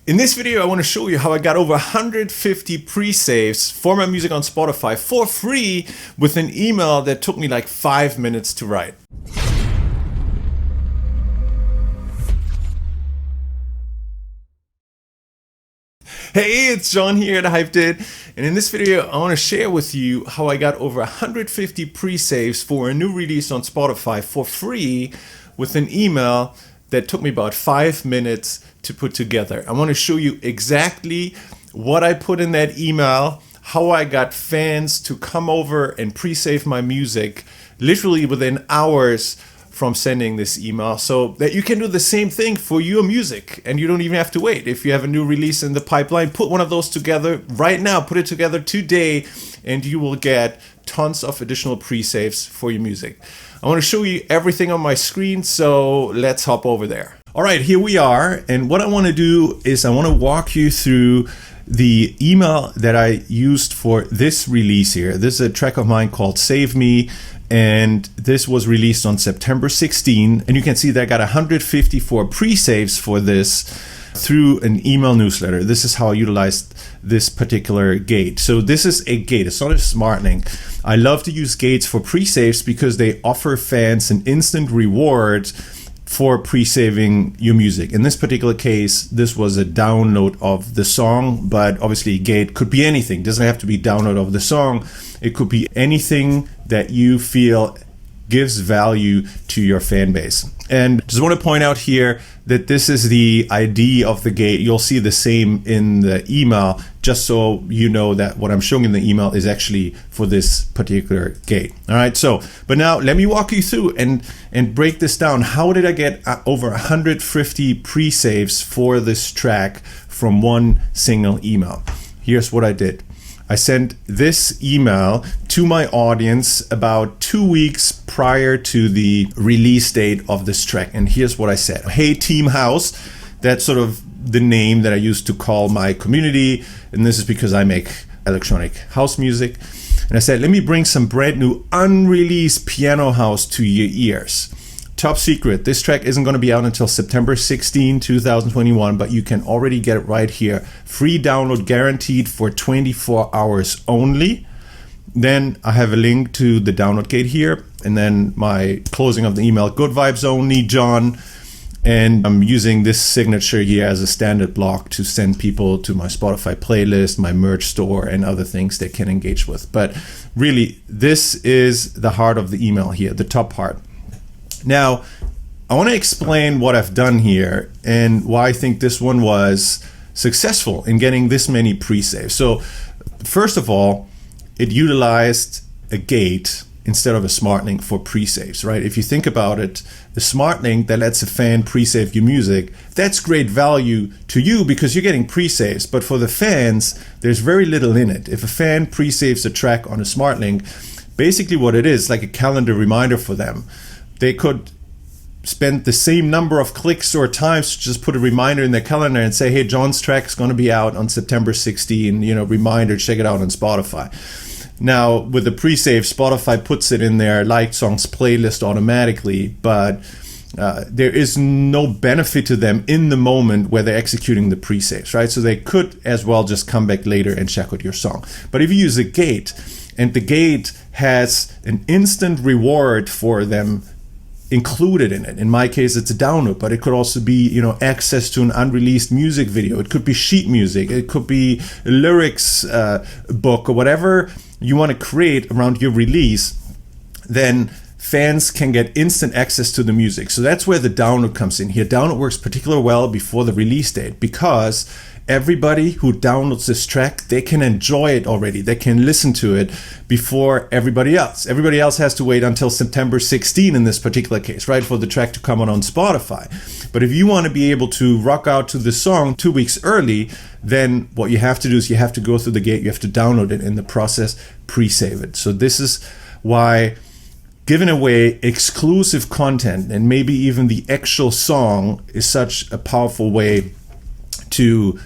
In this video, I want to show you how I got over 150 pre-saves for my music on Spotify for free with an email that took me like 5 minutes to write. Hey, it's John here at Hyped, and in this video I want to share with you how I got over 150 pre-saves for a new release on Spotify for free with an email that took me about 5 minutes to put together. I want to show you exactly what I put in that email, how I got fans to come over and pre-save my music literally within hours from sending this email, so that you can do the same thing for your music and you don't even have to wait. If you have a new release in the pipeline, put one of those together right now, put it together today, and you will get tons of additional pre-saves for your music. I want to show you everything on my screen, so let's hop over there. All right, here we are, and what I want to do is I want to walk you through the email that I used for this release here. This is a track of mine called Save Me, and this was released on September 16, and you can see that I got 154 pre-saves for this through an email newsletter. This is how I utilized this particular gate. So this is a gate, it's not a smart link. I love to use gates for pre-saves because they offer fans an instant reward for pre-saving your music. In this particular case, this was a download of the song, but obviously gate could be anything. It doesn't have to be download of the song. It could be anything that you feel gives value to your fan base. And just want to point out here that this is the ID of the gate. You'll see the same in the email, just so you know that what I'm showing in the email is actually for this particular gate. All right, so, but now let me walk you through and break this down. How did I get over 150 pre-saves for this track from one single email? Here's what I did. I sent this email to my audience about 2 weeks prior to the release date of this track. And here's what I said. Hey, Team House. That's sort of the name that I used to call my community. And this is because I make electronic house music. And I said, let me bring some brand new unreleased piano house to your ears. Top secret, this track isn't going to be out until September 16, 2021, but you can already get it right here. Free download guaranteed for 24 hours only. Then I have a link to the download gate here, and then my closing of the email, good vibes only, John. And I'm using this signature here as a standard block to send people to my Spotify playlist, my merch store, and other things they can engage with. But really, this is the heart of the email here, the top part. Now, I want to explain what I've done here and why I think this one was successful in getting this many pre-saves. So, first of all, it utilized a gate instead of a smart link for pre-saves, right? If you think about it, the smart link that lets a fan pre-save your music, that's great value to you because you're getting pre-saves. But for the fans, there's very little in it. If a fan pre-saves a track on a smart link, basically what it is, like a calendar reminder for them. They could spend the same number of clicks or times to just put a reminder in their calendar and say, hey, John's track is going to be out on September 16, reminder, check it out on Spotify. Now, with the pre-save, Spotify puts it in their liked songs playlist automatically, but there is no benefit to them in the moment where they're executing the pre-saves, right? So they could as well just come back later and check out your song. But if you use a gate, and the gate has an instant reward for them included in it. In my case, it's a download, but it could also be, access to an unreleased music video. It could be sheet music. It could be a lyrics book or whatever you want to create around your release. Then fans can get instant access to the music. So that's where the download comes in here. Download works particularly well before the release date because everybody who downloads this track, they can enjoy it already. They can listen to it before everybody else. Everybody else has to wait until September 16 in this particular case, right, for the track to come on Spotify. But if you want to be able to rock out to the song 2 weeks early, then what you have to do is you have to go through the gate, you have to download it, in the process pre-save it. So this is why giving away exclusive content and maybe even the actual song is such a powerful way to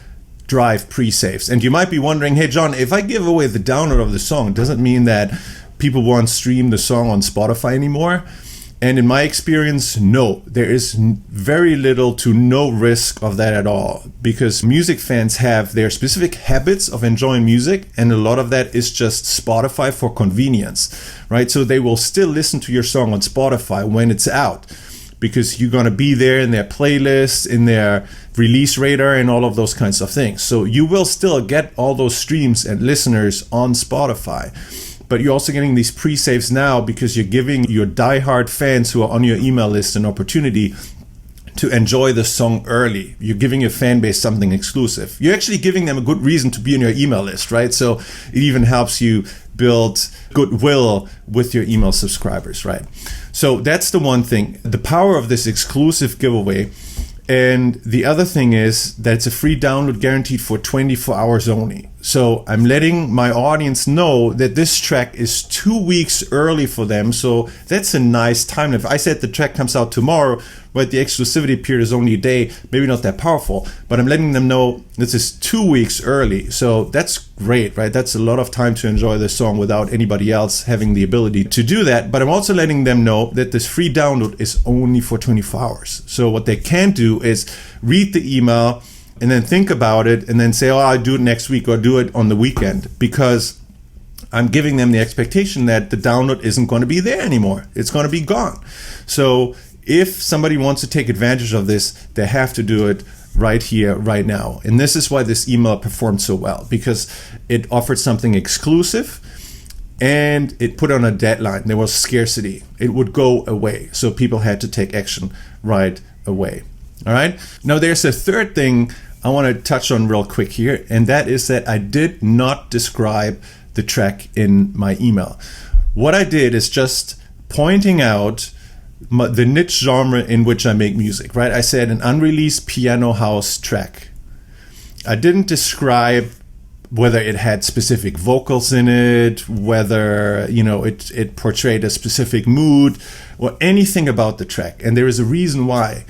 drive pre-saves. And you might be wondering, hey John, if I give away the download of the song, doesn't mean that people won't stream the song on Spotify anymore. And in my experience, no, there is very little to no risk of that at all, because music fans have their specific habits of enjoying music, and a lot of that is just Spotify for convenience, right? So they will still listen to your song on Spotify when it's out, because you're going to be there in their playlists, in their release radar, and all of those kinds of things. So you will still get all those streams and listeners on Spotify. But you're also getting these pre-saves now because you're giving your diehard fans who are on your email list an opportunity to enjoy the song early. You're giving your fan base something exclusive. You're actually giving them a good reason to be on your email list, right? So it even helps you build goodwill with your email subscribers, right? So that's the one thing, the power of this exclusive giveaway. And the other thing is that it's a free download guaranteed for 24 hours only. So I'm letting my audience know that this track is 2 weeks early for them. So that's a nice time. If I said the track comes out tomorrow, but the exclusivity period is only a day, maybe not that powerful, but I'm letting them know this is 2 weeks early. So that's great, right? That's a lot of time to enjoy the song without anybody else having the ability to do that. But I'm also letting them know that this free download is only for 24 hours. So what they can do is read the email and then think about it and then say, oh, I'll do it next week or do it on the weekend, because I'm giving them the expectation that the download isn't going to be there anymore. It's going to be gone. So if somebody wants to take advantage of this, they have to do it right here, right now. And this is why this email performed so well, because it offered something exclusive and it put on a deadline. There was scarcity. It would go away. So people had to take action right away. All right. Now there's a third thing I want to touch on real quick here, and that is that I did not describe the track in my email. What I did is just pointing out the niche genre in which I make music, right? I said an unreleased piano house track. I didn't describe whether it had specific vocals in it, whether, it portrayed a specific mood or anything about the track. And there is a reason why.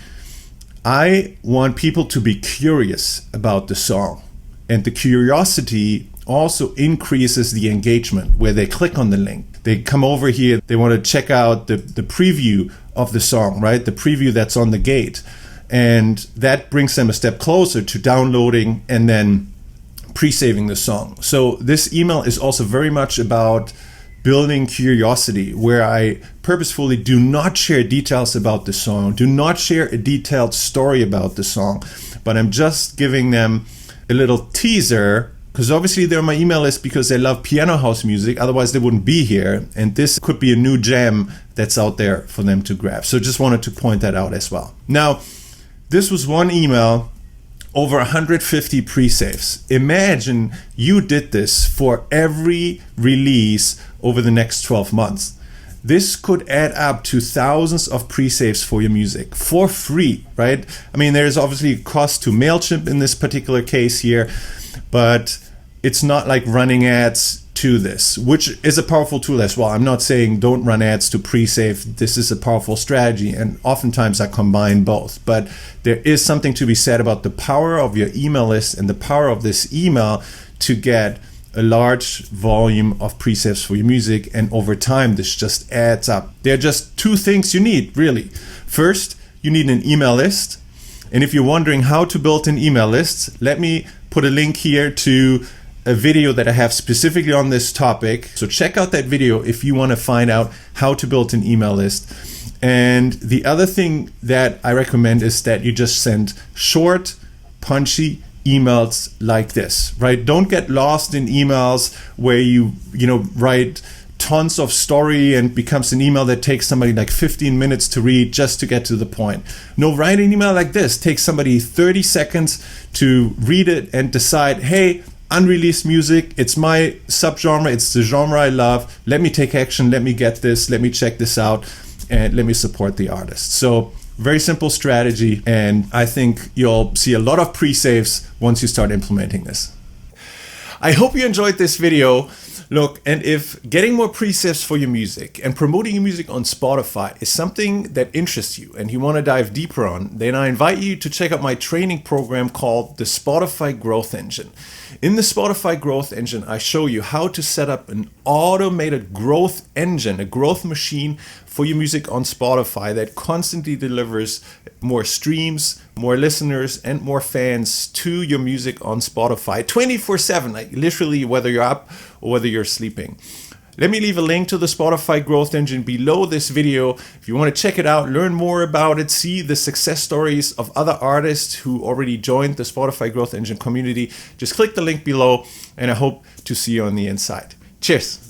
I want people to be curious about the song, and the curiosity also increases the engagement where they click on the link. They come over here, they want to check out the preview of the song, right? The preview that's on the gate. And that brings them a step closer to downloading and then pre-saving the song. So this email is also very much about building curiosity, where I purposefully do not share details about the song, do not share a detailed story about the song, but I'm just giving them a little teaser, because obviously they're on my email list because they love piano house music, otherwise they wouldn't be here, and this could be a new gem that's out there for them to grab. So just wanted to point that out as well. Now, this was one email, over 150 pre-saves. Imagine you did this for every release over the next 12 months. This could add up to thousands of pre-saves for your music for free, right? I mean, there's obviously a cost to MailChimp in this particular case here, but it's not like running ads to this, which is a powerful tool as well. I'm not saying don't run ads to pre-save. This is a powerful strategy, and oftentimes I combine both. But there is something to be said about the power of your email list and the power of this email to get a large volume of pre-saves for your music, and over time this just adds up. There are just two things you need, really. First, you need an email list, and if you're wondering how to build an email list, let me put a link here to a video that I have specifically on this topic. So check out that video if you want to find out how to build an email list. And the other thing that I recommend is that you just send short, punchy emails like this, right? Don't get lost in emails where you write tons of story and becomes an email that takes somebody like 15 minutes to read just to get to the point. No, write an email like this. Take somebody 30 seconds to read it and decide, hey, unreleased music, it's my subgenre, it's the genre I love. Let me take action, let me get this, let me check this out, and let me support the artist. So very simple strategy, and I think you'll see a lot of pre-saves once you start implementing this. I hope you enjoyed this video. Look, and if getting more presets for your music and promoting your music on Spotify is something that interests you and you want to dive deeper on, then I invite you to check out my training program called the Spotify Growth Engine. In the Spotify Growth Engine, I show you how to set up an automated growth engine, a growth machine for your music on Spotify that constantly delivers more streams, more listeners, and more fans to your music on Spotify 24/7, like literally whether you're up or whether you're sleeping. Let me leave a link to the Spotify Growth Engine below this video. If you want to check it out, learn more about it, see the success stories of other artists who already joined the Spotify Growth Engine community, just click the link below, and I hope to see you on the inside. Cheers.